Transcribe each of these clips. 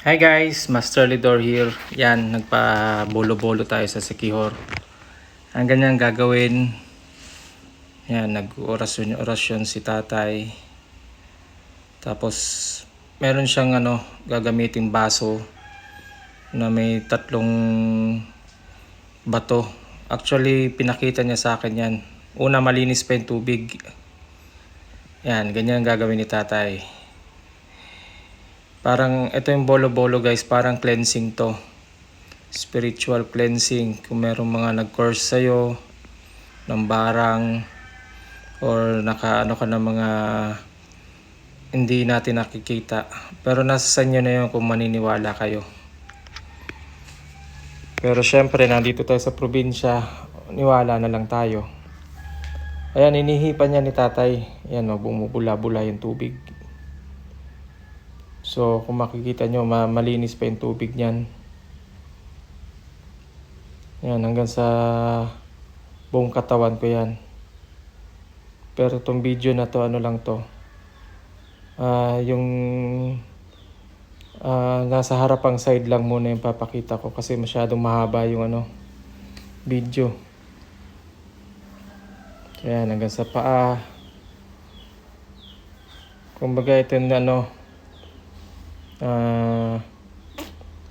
Hi guys, Master Lidor here. Yan, nagpa-bolo-bolo tayo sa Sikihor. Ang ganyan gagawin. Yan, nag-orasyon si tatay. Tapos, meron siyang gagamiting baso na may 3 bato. Actually, pinakita niya sa akin yan. Una, malinis pa yung tubig. Yan, ganyan gagawin ni tatay. Parang ito yung bolo-bolo guys, parang cleansing to. Spiritual cleansing. Kung merong mga nag-course sa'yo ng barang or nakaano ka ng mga hindi natin nakikita. Pero nasa sa inyo na yun kung maniniwala kayo. Pero syempre, nandito tayo sa probinsya, niwala na lang tayo. Ayan, inihipan niya ni tatay. Ayan, bumubula-bula yung tubig. So, kung makikita nyo, malinis pa yung tubig niyan. Yan, hanggang sa buong katawan ko yan. Pero itong video na to, ano lang to. Nasa harapang side lang muna yung papakita ko kasi masyadong mahaba yung video. Yan, hanggang sa paa. Kumbaga ito yung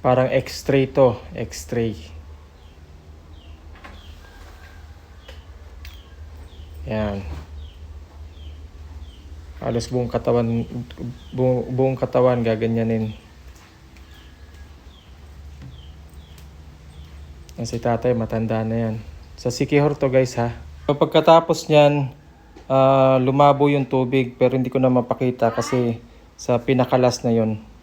parang x-ray to, x-ray. Yan. Halos buong katawan gaganyanin. Si tatay matanda na yan. Sa Sikihor to guys ha. Pagkatapos niyan, lumabo yung tubig pero hindi ko na mapakita kasi sa pinakalas na yon.